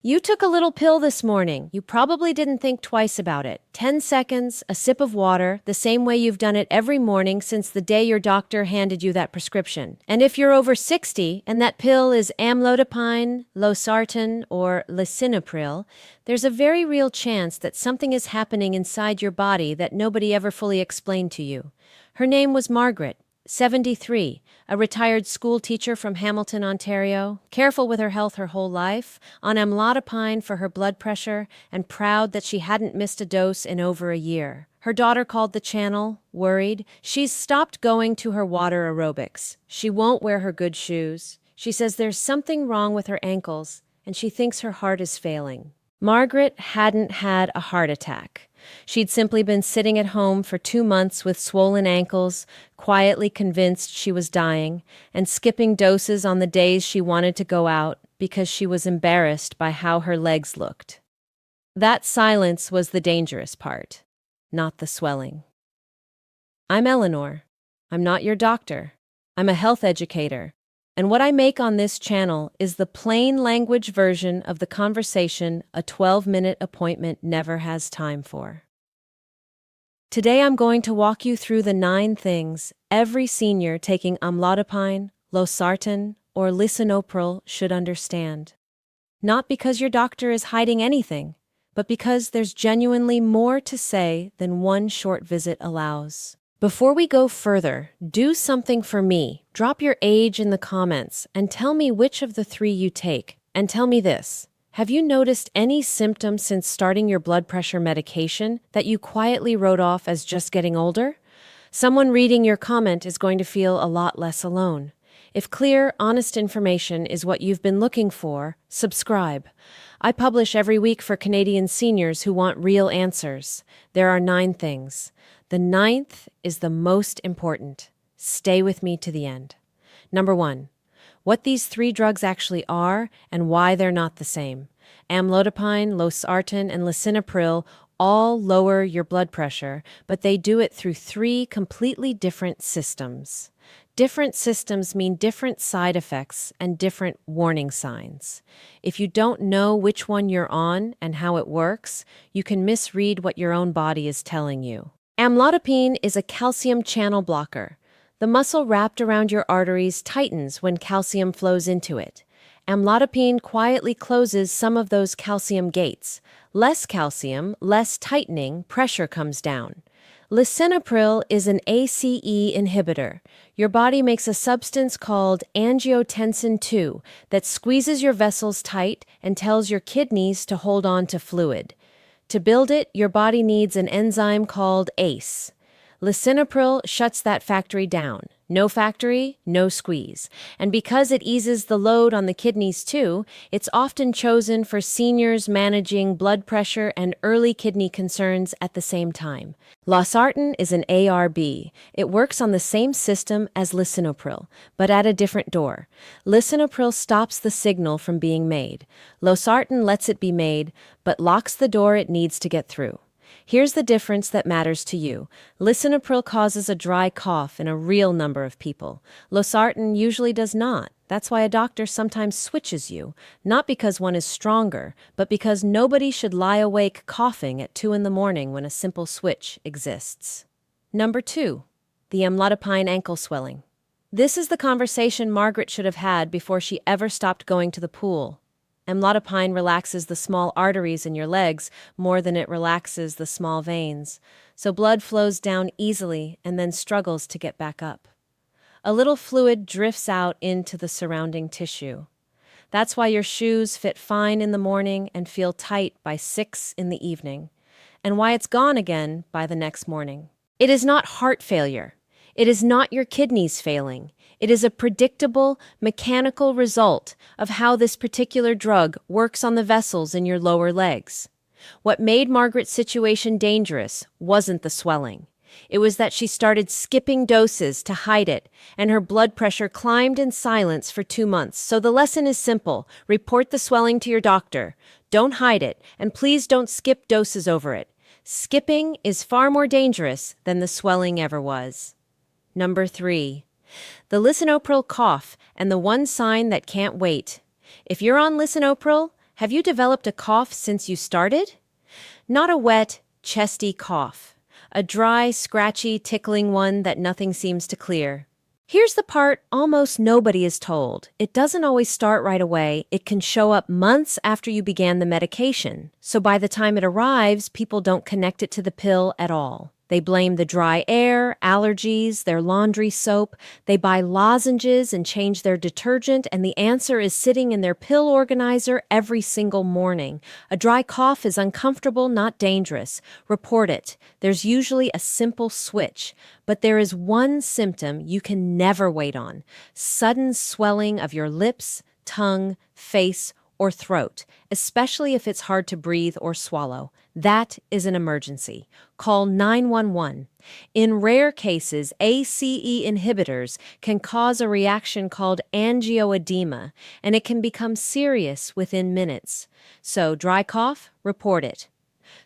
You took a little pill this morning. You probably didn't think twice about it. 10 seconds, a sip of water, the same way you've done it every morning since the day your doctor handed you that prescription. And if you're over 60 and that pill is Amlodipine, Losartan, or Lisinopril, there's a very real chance that something is happening inside your body that nobody ever fully explained to you. Her name was Margaret. 73, a retired school teacher from Hamilton, Ontario, careful with her health her whole life, on amlodipine for her blood pressure, and proud that she hadn't missed a dose in over a year. Her daughter called the channel, worried. She's stopped going to her water aerobics. She won't wear her good shoes. She says there's something wrong with her ankles, and she thinks her heart is failing. Margaret hadn't had a heart attack. She'd simply been sitting at home for 2 months with swollen ankles, quietly convinced she was dying, and skipping doses on the days she wanted to go out because she was embarrassed by how her legs looked. That silence was the dangerous part, not the swelling. I'm Eleanor. I'm not your doctor. I'm a health educator. And what I make on this channel is the plain language version of the conversation a 12-minute appointment never has time for. Today I'm going to walk you through the 9 things every senior taking amlodipine, Losartan, or Lisinopril should understand. Not because your doctor is hiding anything, but because there's genuinely more to say than one short visit allows. Before we go further, do something for me. Drop your age in the comments and tell me which of the 3 you take. And tell me this, have you noticed any symptoms since starting your blood pressure medication that you quietly wrote off as just getting older? Someone reading your comment is going to feel a lot less alone. If clear, honest information is what you've been looking for, subscribe. I publish every week for Canadian seniors who want real answers. There are 9 things. The 9th is the most important. Stay with me to the end. Number 1, what these 3 drugs actually are and why they're not the same. Amlodipine, Losartan, and Lisinopril all lower your blood pressure, but they do it through 3 completely different systems. Different systems mean different side effects and different warning signs. If you don't know which one you're on and how it works, you can misread what your own body is telling you. Amlodipine is a calcium channel blocker. The muscle wrapped around your arteries tightens when calcium flows into it. Amlodipine quietly closes some of those calcium gates. Less calcium, less tightening, pressure comes down. Lisinopril is an ACE inhibitor. Your body makes a substance called angiotensin II that squeezes your vessels tight and tells your kidneys to hold on to fluid. To build it, your body needs an enzyme called ACE. Lisinopril shuts that factory down. No factory, no squeeze. And because it eases the load on the kidneys too, it's often chosen for seniors managing blood pressure and early kidney concerns at the same time. Losartan is an ARB. It works on the same system as Lisinopril, but at a different door. Lisinopril stops the signal from being made. Losartan lets it be made, but locks the door it needs to get through. Here's the difference that matters to you. Lisinopril causes a dry cough in a real number of people. Losartan usually does not. That's why a doctor sometimes switches you, not because one is stronger, but because nobody should lie awake coughing at 2 in the morning when a simple switch exists. Number 2, the amlodipine ankle swelling. This is the conversation Margaret should have had before she ever stopped going to the pool. Amlodipine relaxes the small arteries in your legs more than it relaxes the small veins, so blood flows down easily and then struggles to get back up. A little fluid drifts out into the surrounding tissue. That's why your shoes fit fine in the morning and feel tight by 6 in the evening, and why it's gone again by the next morning. It is not heart failure. It is not your kidneys failing. It is a predictable, mechanical result of how this particular drug works on the vessels in your lower legs. What made Margaret's situation dangerous wasn't the swelling. It was that she started skipping doses to hide it, and her blood pressure climbed in silence for 2 months. So the lesson is simple. Report the swelling to your doctor. Don't hide it, and please don't skip doses over it. Skipping is far more dangerous than the swelling ever was. Number 3. The Lisinopril cough and the one sign that can't wait. If you're on Lisinopril, Have you developed a cough since you started? Not a wet, chesty cough. A dry, scratchy, tickling one that nothing seems to clear. Here's the part almost nobody is told. It doesn't always start right away. It can show up months after you began the medication. So by the time it arrives, people don't connect it to the pill at all. They blame the dry air, allergies, their laundry soap. They buy lozenges and change their detergent, and the answer is sitting in their pill organizer every single morning. A dry cough is uncomfortable, not dangerous. Report it. There's usually a simple switch. But there is one symptom you can never wait on: sudden swelling of your lips, tongue, face, or throat, especially if it's hard to breathe or swallow. That is an emergency. Call 911. In rare cases, ACE inhibitors can cause a reaction called angioedema, and it can become serious within minutes. So, dry cough? Report it.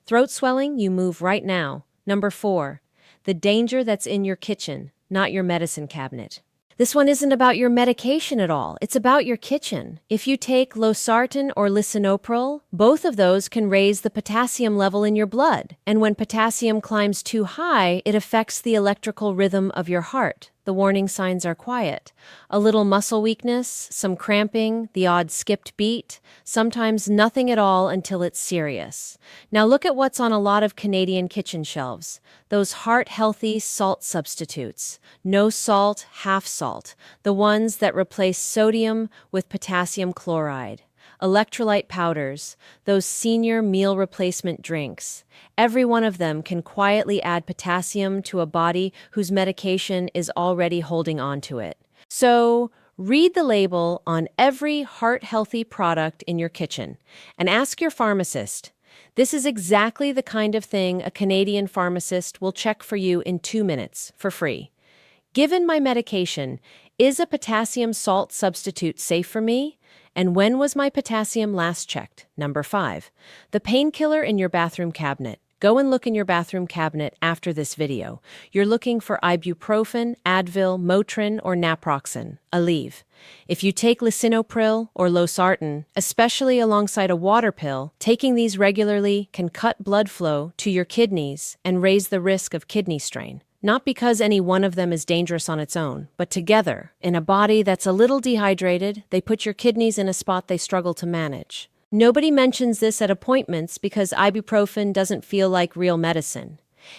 Throat swelling? You move right now. Number 4. The danger that's in your kitchen, not your medicine cabinet. This one isn't about your medication at all. It's about your kitchen. If you take Losartan or Lisinopril, both of those can raise the potassium level in your blood. And when potassium climbs too high, it affects the electrical rhythm of your heart. The warning signs are quiet. A little muscle weakness, some cramping, the odd skipped beat, sometimes nothing at all until it's serious. Now look at what's on a lot of Canadian kitchen shelves. Those heart-healthy salt substitutes. No salt, half salt. The ones that replace sodium with potassium chloride. Electrolyte powders, those senior meal replacement drinks. Every one of them can quietly add potassium to a body whose medication is already holding on to it. So, read the label on every heart-healthy product in your kitchen and ask your pharmacist. This is exactly the kind of thing a Canadian pharmacist will check for you in 2 minutes for free. Given my medication, is a potassium salt substitute safe for me? And when was my potassium last checked? Number 5. The painkiller in your bathroom cabinet. Go and look in your bathroom cabinet after this video. You're looking for ibuprofen, Advil, Motrin, or naproxen, Aleve. If you take Lisinopril or Losartan, especially alongside a water pill, taking these regularly can cut blood flow to your kidneys and raise the risk of kidney strain. Not because any one of them is dangerous on its own, but together, in a body that's a little dehydrated, they put your kidneys in a spot they struggle to manage. Nobody mentions this at appointments because ibuprofen doesn't feel like real medicine.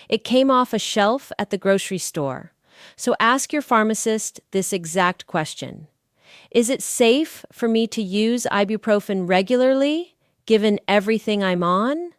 It came off a shelf at the grocery store. So ask your pharmacist this exact question. Is it safe for me to use ibuprofen regularly, given everything I'm on?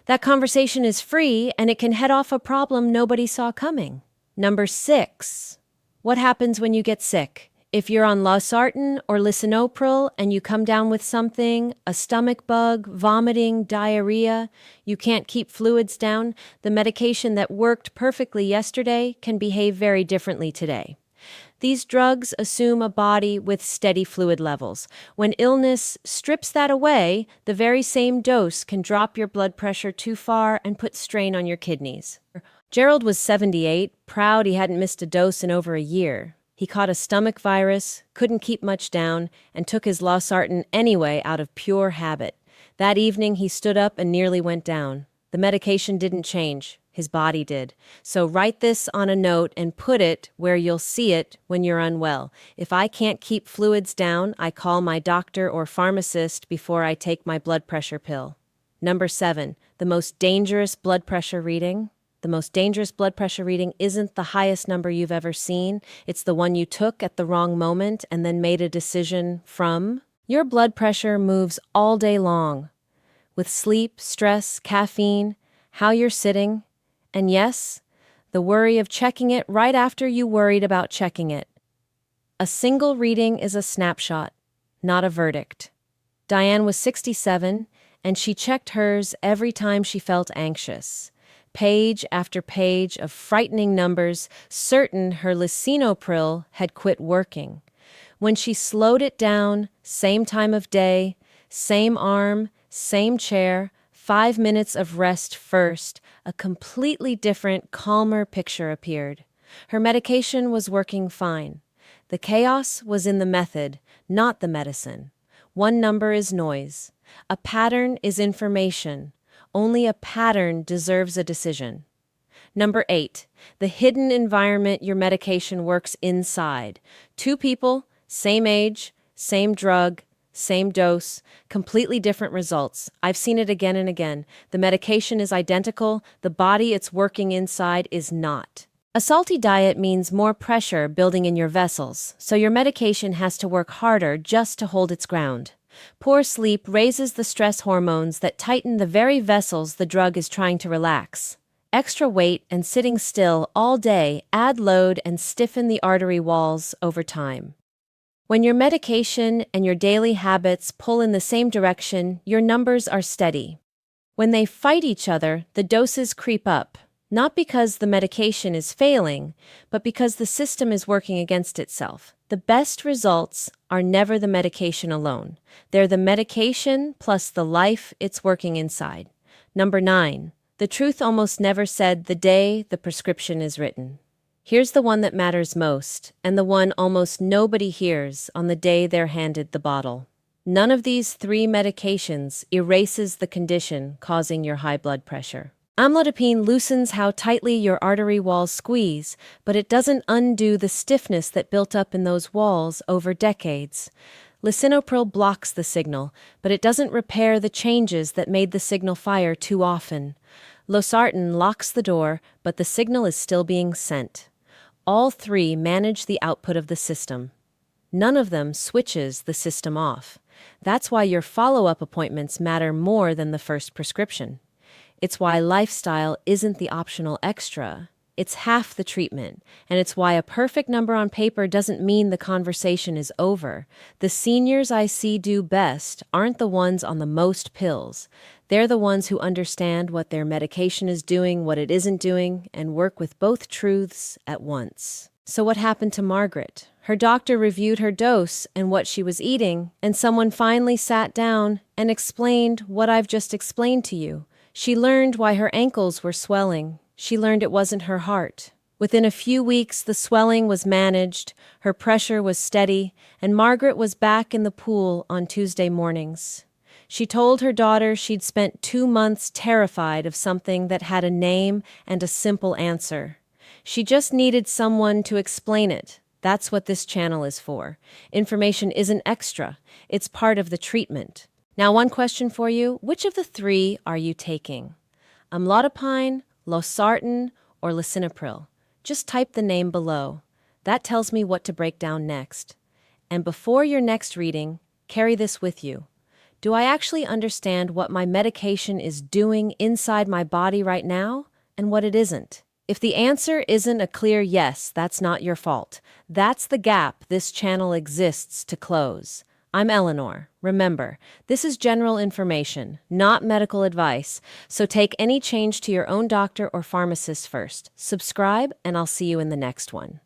That conversation is free, and it can head off a problem nobody saw coming. Number 6. What happens when you get sick? If you're on Losartan or Lisinopril and you come down with something, a stomach bug, vomiting, diarrhea, you can't keep fluids down, the medication that worked perfectly yesterday can behave very differently today. These drugs assume a body with steady fluid levels. When illness strips that away, the very same dose can drop your blood pressure too far and put strain on your kidneys. Gerald was 78, proud he hadn't missed a dose in over a year. He caught a stomach virus, couldn't keep much down, and took his Losartan anyway out of pure habit. That evening he stood up and nearly went down. The medication didn't change. His body did. So write this on a note and put it where you'll see it when you're unwell. If I can't keep fluids down, I call my doctor or pharmacist before I take my blood pressure pill. Number 7, the most dangerous blood pressure reading. The most dangerous blood pressure reading isn't the highest number you've ever seen. It's the one you took at the wrong moment and then made a decision from. Your blood pressure moves all day long. With sleep, stress, caffeine, how you're sitting, and yes, the worry of checking it right after you worried about checking it. A single reading is a snapshot, not a verdict. Diane was 67, and she checked hers every time she felt anxious. Page after page of frightening numbers, certain her Lisinopril had quit working. When she slowed it down, same time of day, same arm, same chair, 5 minutes of rest first, a completely different, calmer picture appeared. Her medication was working fine. The chaos was in the method, not the medicine. One number is noise. A pattern is information. Only a pattern deserves a decision. Number 8, the hidden environment your medication works inside. Two people, same age, same drug, same dose, completely different results. I've seen it again and again. The medication is identical, the body it's working inside is not. A salty diet means more pressure building in your vessels, so your medication has to work harder just to hold its ground. Poor sleep raises the stress hormones that tighten the very vessels the drug is trying to relax. Extra weight and sitting still all day add load and stiffen the artery walls over time. When your medication and your daily habits pull in the same direction, your numbers are steady. When they fight each other, the doses creep up, not because the medication is failing, but because the system is working against itself. The best results are never the medication alone. They're the medication plus the life it's working inside. Number 9. The truth almost never said the day the prescription is written. Here's the one that matters most, and the one almost nobody hears on the day they're handed the bottle. None of these 3 medications erases the condition causing your high blood pressure. Amlodipine loosens how tightly your artery walls squeeze, but it doesn't undo the stiffness that built up in those walls over decades. Lisinopril blocks the signal, but it doesn't repair the changes that made the signal fire too often. Losartan locks the door, but the signal is still being sent. All 3 manage the output of the system. None of them switches the system off. That's why your follow-up appointments matter more than the first prescription. It's why lifestyle isn't the optional extra. It's half the treatment, and it's why a perfect number on paper doesn't mean the conversation is over. The seniors I see do best aren't the ones on the most pills. They're the ones who understand what their medication is doing, what it isn't doing, and work with both truths at once. So what happened to Margaret? Her doctor reviewed her dose and what she was eating, and someone finally sat down and explained what I've just explained to you. She learned why her ankles were swelling. She learned it wasn't her heart. Within a few weeks, the swelling was managed, her pressure was steady, and Margaret was back in the pool on Tuesday mornings. She told her daughter she'd spent 2 months terrified of something that had a name and a simple answer. She just needed someone to explain it. That's what this channel is for. Information isn't extra. It's part of the treatment. Now, one question for you. Which of the 3 are you taking? Amlodipine, Losartan, or Lisinopril? Just type the name below. That tells me what to break down next. And before your next reading, carry this with you. Do I actually understand what my medication is doing inside my body right now and what it isn't? If the answer isn't a clear yes, that's not your fault. That's the gap this channel exists to close. I'm Eleanor. Remember, this is general information, not medical advice, so take any change to your own doctor or pharmacist first. Subscribe, and I'll see you in the next one.